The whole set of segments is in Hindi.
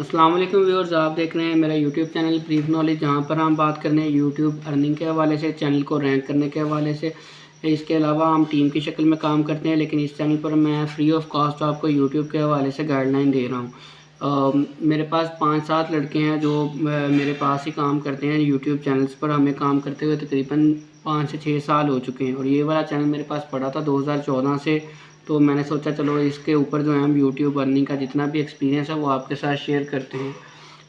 अस्सलाम वालेकुम व्यूअर्स, आप देख रहे हैं मेरा यूट्यूब चैनल ब्रीफ नॉलेज, जहां पर हम बात करने हैं यूट्यूब अर्निंग के हवाले से, चैनल को रैंक करने के हवाले से। इसके अलावा हम टीम की शक्ल में काम करते हैं, लेकिन इस चैनल पर मैं फ्री ऑफ कॉस्ट आपको यूट्यूब के हवाले से गाइडलाइन दे रहा हूँ। मेरे पास 5-7 लड़के हैं जो मेरे पास ही काम करते हैं यूट्यूब चैनल्स पर। हमें काम करते हुए तकरीबन 5 से 6 साल हो चुके हैं, और ये वाला चैनल मेरे पास पड़ा था 2014 से। तो मैंने सोचा चलो इसके ऊपर जो है हम यूट्यूब अर्निंग का जितना भी एक्सपीरियंस है वो आपके साथ शेयर करते हैं,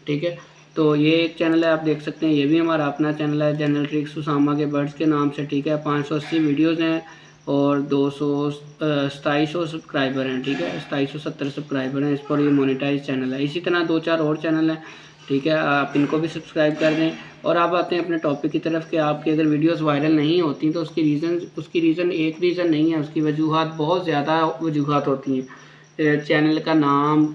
ठीक है। तो ये एक चैनल है, आप देख सकते हैं, ये भी हमारा अपना चैनल है, जनरल ट्रिक्स उसामा के बर्ड्स के नाम से, ठीक है। 580 वीडियोज़ हैं और 2700 सब्सक्राइबर हैं, ठीक है। 2770 सब्सक्राइबर हैं इस पर। ये मोनेटाइज चैनल है। इसी तरह 2-4 और चैनल हैं, ठीक है। आप इनको भी सब्सक्राइब कर दें। और आप आते हैं अपने टॉपिक की तरफ कि आपकी अगर वीडियोस वायरल नहीं होती तो उसकी रीज़न एक रीज़न नहीं है, उसकी वजूहत बहुत ज़्यादा वजूहत होती हैं। चैनल का नाम,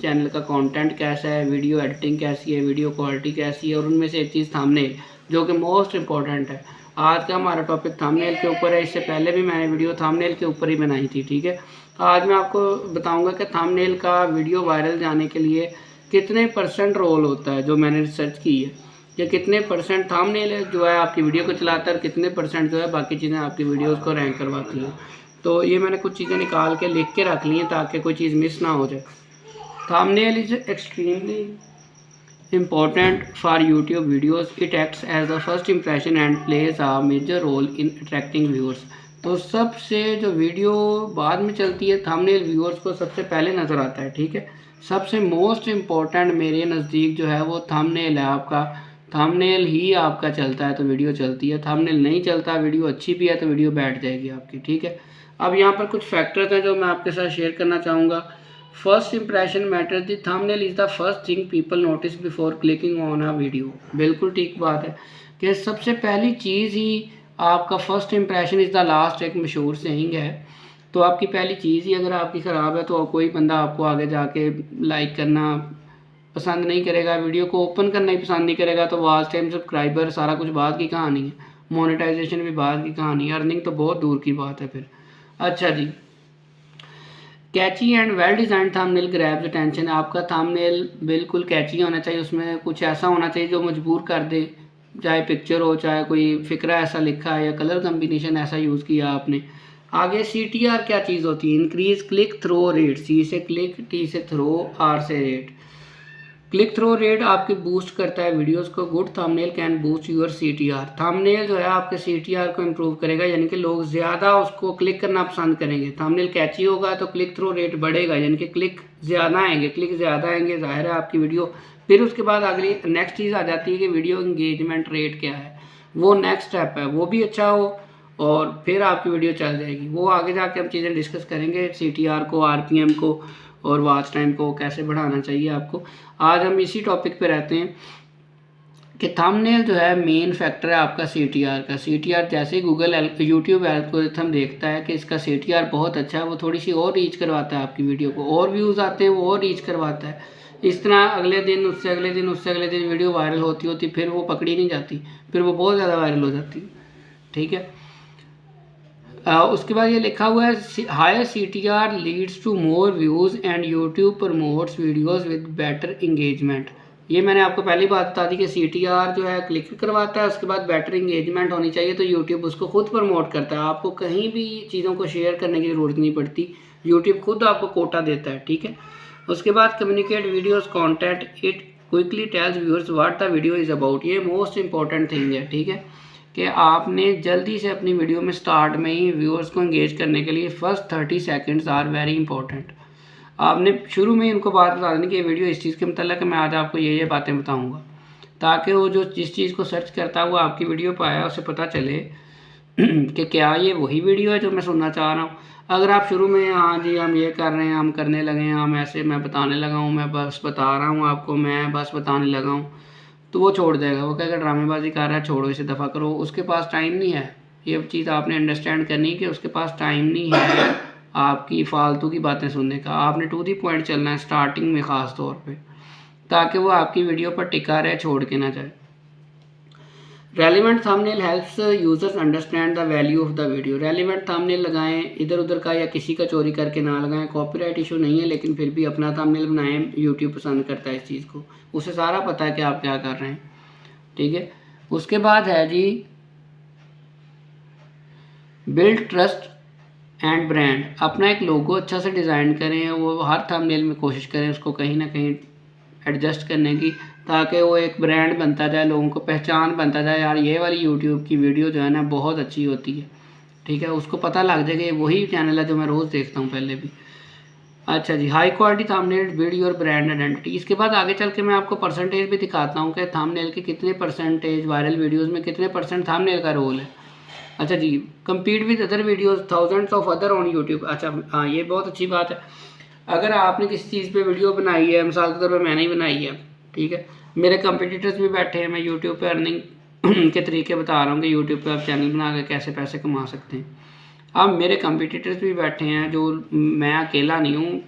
चैनल का कंटेंट कैसा है, वीडियो एडिटिंग कैसी है, वीडियो क्वालिटी कैसी है, और उनमें से एक चीज़ थंबनेल, जो कि मोस्ट इम्पॉर्टेंट है। आज का हमारा टॉपिक थंबनेल के ऊपर है। इससे पहले भी मैंने वीडियो थंबनेल के ऊपर ही बनाई थी, ठीक है। आज मैं आपको बताऊंगा कि थंबनेल का वीडियो वायरल जाने के लिए कितने % रोल होता है, जो मैंने रिसर्च की है, या कितने % थंबनेल है जो है आपकी वीडियो को चलाता है, और कितने % जो है बाकी चीज़ें आपकी वीडियोज़ को रैंक करवाती हैं। तो ये मैंने कुछ चीज़ें निकाल के लिख के रख ली हैं ताकि कोई चीज़ मिस ना हो जाए। Thumbnail is extremely important for YouTube videos. It acts as the first impression and plays a major role in attracting viewers. तो सबसे जो वीडियो बाद में चलती है, थंबनेल व्यूअर्स को सबसे पहले नज़र आता है, ठीक है। सबसे मोस्ट इम्पॉर्टेंट मेरे नज़दीक जो है वो थंबनेल है आपका। थंबनेल ही आपका चलता है तो वीडियो चलती है, थंबनेल नहीं चलता, वीडियो अच्छी भी है तो वीडियो बैठ जाएगी आपकी, ठीक है। अब यहाँ पर कुछ फैक्टर्स हैं जो मैं आपके साथ शेयर करना चाहूँगा। First impression matters, the thumbnail is the first thing people notice before clicking on a video. बिल्कुल ठीक बात है कि सबसे पहली चीज़ ही आपका first impression is the last, एक मशहूर सेइंग है। तो आपकी पहली चीज़ ही अगर आपकी ख़राब है तो कोई बंदा आपको आगे जाके लाइक करना पसंद नहीं करेगा, वीडियो को ओपन करना ही पसंद नहीं करेगा। तो वॉच टाइम, सब्सक्राइबर, सारा कुछ बाद की कहानी है, मोनेटाइजेशन भी बाद की कहानी है, अर्निंग तो बहुत दूर की बात है फिर। अच्छा जी, catchy and well design thumbnail grabs attention. आपका थंबनेल बिल्कुल कैची होना चाहिए, उसमें कुछ ऐसा होना चाहिए जो मजबूर कर दे, चाहे पिक्चर हो, चाहे कोई फ़िक्रा ऐसा लिखा है, या कलर कम्बिनेशन ऐसा यूज़ किया आपने। आगे CTR क्या चीज़ होती है? Increase click through rate. C से क्लिक, T से थ्रो, R से रेट। क्लिक थ्रो रेट आपकी बूस्ट करता है वीडियोस को। Good thumbnail can boost your CTR। Thumbnail जो है आपके CTR को इम्प्रूव करेगा, यानी कि लोग ज़्यादा उसको क्लिक करना पसंद करेंगे। थंबनेल कैची होगा तो क्लिक थ्रो रेट बढ़ेगा, यानी कि क्लिक ज़्यादा आएंगे, ज़ाहिर है आपकी वीडियो। फिर उसके बाद अगली नेक्स्ट चीज़ आ जाती है कि वीडियो इंगेजमेंट रेट क्या है, वो नेक्स्ट स्टेप है, वो भी अच्छा हो और फिर आपकी वीडियो चल जाएगी। वो आगे जाके हम चीज़ें डिस्कस करेंगे, CTR को, RPM को और वॉच टाइम को कैसे बढ़ाना चाहिए आपको। आज हम इसी टॉपिक पे रहते हैं कि थंबनेल जो है मेन फैक्टर है आपका CTR का। CTR जैसे गूगल यूट्यूब एल्गोरिथम देखता है कि इसका CTR बहुत अच्छा है, वो थोड़ी सी और रीच करवाता है आपकी वीडियो को, और व्यूज़ आते हैं वो और रीच करवाता है। इस तरह अगले दिन, उससे अगले दिन, उससे अगले दिन वीडियो वायरल होती फिर वो पकड़ी नहीं जाती, फिर वो बहुत ज़्यादा वायरल हो जाती, ठीक है। उसके बाद ये लिखा हुआ है higher CTR leads to more views and YouTube promotes videos with better engagement. ये मैंने आपको पहली बात बता दी कि CTR जो है क्लिक करवाता है, उसके बाद बेटर इंगेजमेंट होनी चाहिए तो यूट्यूब उसको खुद प्रमोट करता है। आपको कहीं भी चीज़ों को शेयर करने की ज़रूरत नहीं पड़ती, यूट्यूब खुद आपको कोटा देता है, ठीक है। उसके बाद communicate videos content, it quickly tells viewers what the video is about. ये मोस्ट इंपॉर्टेंट थिंग है, ठीक है, कि आपने जल्दी से अपनी वीडियो में स्टार्ट में ही व्यूअर्स को एंगेज करने के लिए first 30 seconds are very important. आपने शुरू में ही उनको बात बता देनी कि वीडियो इस चीज़ के मतलब कि मैं आज आपको ये बातें बताऊंगा, ताकि वो जो जिस चीज़ को सर्च करता है वो आपकी वीडियो पर आया, उसे पता चले कि क्या ये वही वीडियो है जो मैं सुनना चाह रहा हूँ। अगर आप शुरू में हाँ जी हम ये कर रहे हैं, हम करने लगे हैं, हम ऐसे, मैं बताने लगा हूँ, मैं बस बता रहा हूँ आपको, मैं बस बताने लगा हूँ, तो वो छोड़ देगा, वो कहेगा ड्रामेबाजी कर रहा है, छोड़ो इसे, दफ़ा करो। उसके पास टाइम नहीं है। ये चीज़ आपने अंडरस्टैंड करनी है कि उसके पास टाइम नहीं है आपकी फालतू की बातें सुनने का। आपने टू दी पॉइंट चलना है स्टार्टिंग में ख़ास तौर पे, ताकि वो आपकी वीडियो पर टिका रहे, छोड़ के ना जाए। Relevant thumbnail helps users understand the value of the video. Relevant thumbnail लगाएं, इधर उधर का या किसी का चोरी करके ना लगाएं। कॉपीराइट इशू नहीं है, लेकिन फिर भी अपना थंबनेल बनाएं। यूट्यूब पसंद करता है इस चीज़ को, उसे सारा पता है कि आप क्या कर रहे हैं, ठीक है। उसके बाद है जी बिल्ड ट्रस्ट एंड ब्रांड। अपना एक लोगो अच्छा से डिज़ाइन करें, वो हर थंबनेल में कोशिश करें उसको कहीं ना कहीं एडजस्ट करने की, ताकि वो एक ब्रांड बनता जाए, लोगों को पहचान बनता जाए, यार ये वाली यूट्यूब की वीडियो जो है ना बहुत अच्छी होती है, ठीक है। उसको पता लग जाए कि वही चैनल है जो मैं रोज़ देखता हूँ पहले भी। अच्छा जी, high quality thumbnail build your brand identity. इसके बाद आगे चल के मैं आपको परसेंटेज भी दिखाता हूँ कि थंबनेल के कितने परसेंटेज वायरल वीडियोज़ में कितने परसेंट थंबनेल का रोल है। अच्छा जी, compete with other videos thousands of other on YouTube. अच्छा हाँ, ये बहुत अच्छी बात है। अगर आपने किसी चीज़ पे वीडियो बनाई है, मिसाल के तौर पर मैंने ही बनाई है, ठीक है, मेरे कंपटीटर्स भी बैठे हैं, मैं यूट्यूब पे अर्निंग के तरीके बता रहा हूँ कि यूट्यूब पे आप चैनल बना कर कैसे पैसे कमा सकते हैं। अब मेरे कंपटीटर्स भी बैठे हैं, जो मैं अकेला नहीं हूँ,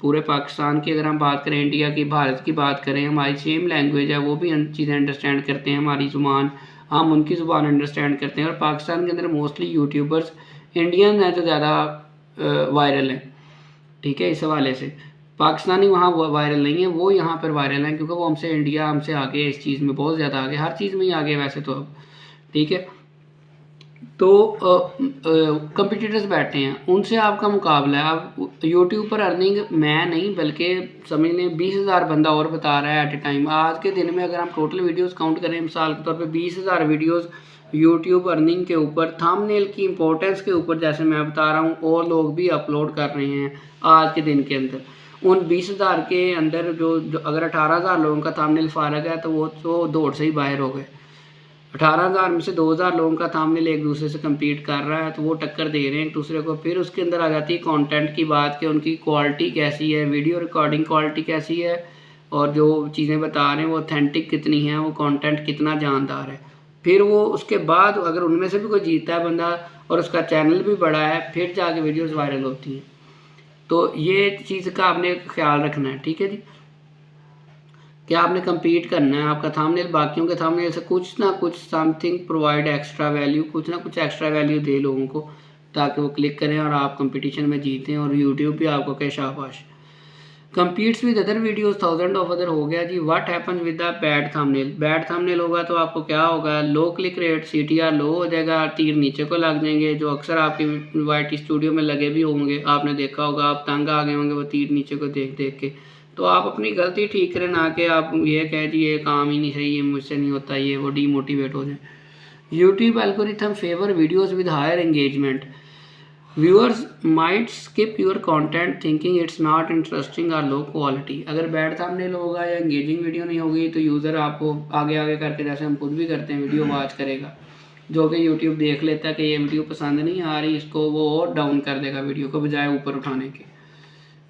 पूरे पाकिस्तान की अगर हम बात करें, इंडिया की, भारत की बात करें, हमारी सेम लैंग्वेज है, वो भी चीज़ें अंडरस्टैंड करते हैं, हमारी ज़ुबान, हम उनकी ज़ुबान अंडरस्टैंड करते हैं। और पाकिस्तान के अंदर मोस्टली यूट्यूबर्स इंडियन हैं जो ज़्यादा वायरल हैं, ठीक है। इस हवाले से पाकिस्तानी वहाँ वायरल नहीं है, वो यहाँ पर वायरल हैं, क्योंकि वो हमसे इंडिया हमसे आगे है, इस चीज़ में बहुत ज़्यादा आगे, हर चीज़ में ही आगे वैसे तो अब, ठीक है। तो कंपटीटर्स बैठे हैं, उनसे आपका मुकाबला है। आप यूट्यूब पर अर्निंग मैं नहीं बल्कि समझ लें 20,000 बंदा और बता रहा है एट ए टाइम। आज के दिन में अगर हम टोटल वीडियोस काउंट करें, मिसाल के तौर पे 20,000 वीडियोस यूट्यूब अर्निंग के ऊपर, थंबनेल की इंपॉर्टेंस के ऊपर, जैसे मैं बता रहा हूँ, और लोग भी अपलोड कर रहे हैं आज के दिन के अंदर। उन 20,000 के अंदर जो अगर 18,000 लोगों का थंबनेल फारग है, तो वो तो दौड़ से ही बाहर हो गए। 18,000 में से 2,000 लोगों का थंबनेल एक दूसरे से कम्पीट कर रहा है, तो वो टक्कर दे रहे हैं एक दूसरे को। फिर उसके अंदर आ जाती है कंटेंट की बात, कि उनकी क्वालिटी कैसी है, वीडियो रिकॉर्डिंग क्वालिटी कैसी है, और जो चीज़ें बता रहे हैं वो ऑथेंटिक कितनी है, वो कंटेंट कितना जानदार है। फिर वो उसके बाद अगर उनमें से भी कोई जीतता है बंदा और उसका चैनल भी बड़ा है, फिर जाके वीडियोज़ वायरल होती हैं। तो ये चीज़ का आपने ख्याल रखना है, ठीक है जी, कि आपने कम्पीट करना है। आपका थंबनेल बाकियों के थंबनेल से कुछ ना कुछ समथिंग प्रोवाइड एक्स्ट्रा वैल्यू, कुछ ना कुछ एक्स्ट्रा वैल्यू दे लोगों को, ताकि वो क्लिक करें और आप कंपटीशन में जीतें, और यूट्यूब भी आपको कहे शाबाश। Competes with other videos thousand of other हो गया जी। What happens with the bad thumbnail. Bad thumbnail होगा तो आपको क्या होगा, low click rate, CTR low हो जाएगा, तीर नीचे को लग जाएंगे, जो अक्सर आपकी YT स्टूडियो में लगे भी होंगे, आपने देखा होगा, आप तंग आ गए होंगे वो तीर नीचे को देख देख के। तो आप अपनी गलती ठीक करें, ना कि आप ये कह जी ये काम ही नहीं सही, ये मुझसे नहीं होता, ये वो डीमोटिवेट हो जाए। YouTube algorithm favour videos with higher engagement. Viewers might skip your content thinking it's not interesting और लो क्वालिटी। अगर बैड थंबनेल होगा या एंगेजिंग वीडियो नहीं होगी, तो यूज़र आपको आगे आगे करके, जैसे हम खुद भी करते हैं, वीडियो वॉच करेगा, जो कि यूट्यूब देख लेता है कि ये वीडियो पसंद नहीं आ रही इसको, वो और डाउन कर देगा वीडियो को, बजाय ऊपर उठाने के।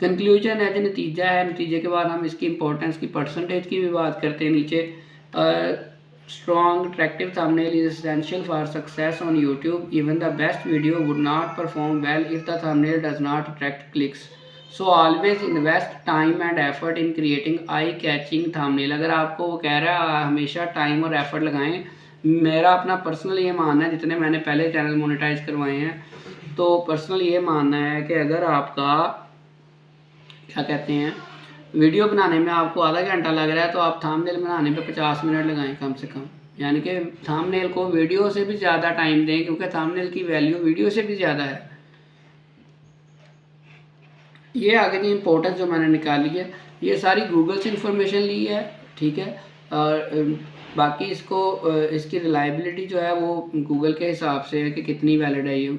कंक्लूजन है, जो नतीजा है, नतीजे के बाद हम इसकी इंपॉर्टेंस की परसेंटेज की भी बात करते हैं नीचे। Strong attractive thumbnail is essential for success on YouTube. Even the best video would not perform well if the thumbnail does not attract clicks. So always invest time and effort in creating eye-catching thumbnail. अगर आपको वो कह रहा है हमेशा टाइम और एफर्ट लगाएं, मेरा अपना पर्सनल ये मानना है, जितने मैंने पहले चैनल मोनेटाइज करवाए हैं, तो पर्सनल ये मानना है कि अगर आपका क्या कहते हैं वीडियो बनाने में आपको आधा घंटा लग रहा है, तो आप थंबनेल बनाने पे 50 मिनट लगाएं कम से कम। यानी कि थंबनेल को वीडियो से भी ज़्यादा टाइम दें, क्योंकि थंबनेल की वैल्यू वीडियो से भी ज़्यादा है। ये आगे की इंपॉर्टेंस जो मैंने निकाली है, ये सारी गूगल से इंफॉर्मेशन ली है, ठीक है। और बाकी इसकी रिलायबिलिटी जो है वो गूगल के हिसाब से है कि कितनी वैलिड है ये,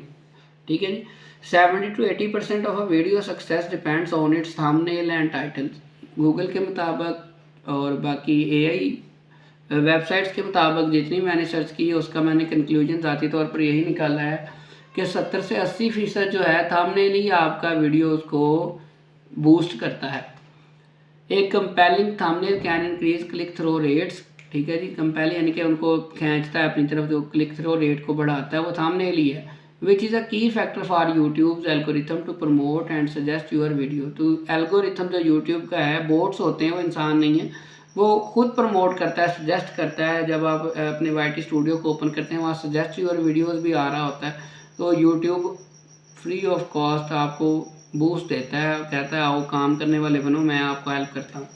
ठीक है जी। 70 to 80% of a video success depends on it's thumbnail and title, Google के मुताबिक। और बाकी AI वेबसाइट्स के मुताबिक जितनी मैंने सर्च की है, उसका मैंने कंक्लूजन ज़ाती तौर पर यही निकाला है कि 70 से 80% जो है थंबनेल ही आपका वीडियोस को बूस्ट करता है। एक compelling thumbnail can increase click through rates, ठीक है जी। कंपेल यानी कि उनको खींचता है अपनी तरफ, जो क्लिक थ्रू रेट को बढ़ाता है वो थंबनेल ही है। विच is a key factor for YouTube algorithm to promote and suggest your video. तो एल्गोरिथम जो यूट्यूब का है, बोट्स होते हैं, वो इंसान नहीं है, वो खुद प्रमोट करता है, सजेस्ट करता है। जब आप अपने YT स्टूडियो को ओपन करते हैं वहाँ सजेस्ट योर वीडियोज़ भी आ रहा होता है। तो यूट्यूब फ्री ऑफ कॉस्ट आपको बूस्ट देता है, कहता है आओ काम करने वाले बनो, मैं आपको हेल्प करता हूँ।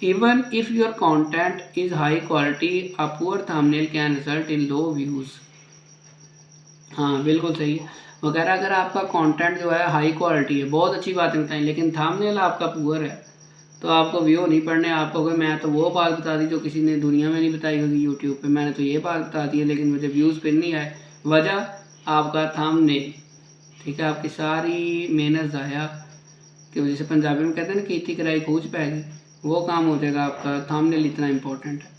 Even if your content is high quality, a poor thumbnail can result in low views. हाँ बिल्कुल सही है। वगैरह अगर आपका कंटेंट जो है हाई क्वालिटी है, बहुत अच्छी बातें बताएं, लेकिन थंबनेल आपका पुअर है, तो आपको व्यू नहीं पड़ने। आपको कोई मैं तो वो बात बता दी जो किसी ने दुनिया में नहीं बताई होगी यूट्यूब पे, मैंने तो ये बात बता दी है लेकिन मुझे व्यूज़ फिर नहीं आए। वजह आपका थंबनेल, ठीक है, आपकी सारी मेहनत ज़ाया कि जैसे पंजाबी में कहते हैं ना कीती कराई खूच पै गई, वो काम हो जाएगा आपका। थंबनेल इतना इंपॉर्टेंट है।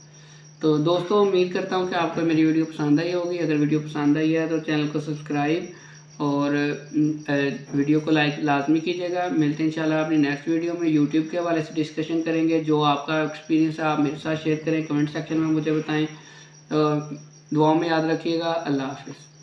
तो दोस्तों उम्मीद करता हूँ कि आपको मेरी वीडियो पसंद आई होगी। अगर वीडियो पसंद आई है तो चैनल को सब्सक्राइब और वीडियो को लाइक लाजमी कीजिएगा। मिलते हैं इंशाल्लाह अपनी नेक्स्ट वीडियो में। यूट्यूब के हवाले से डिस्कशन करेंगे। जो आपका एक्सपीरियंस है आप मेरे साथ शेयर करें, कमेंट सेक्शन में मुझे बताएं। दुआओं में याद रखिएगा। अल्लाह हाफिज़।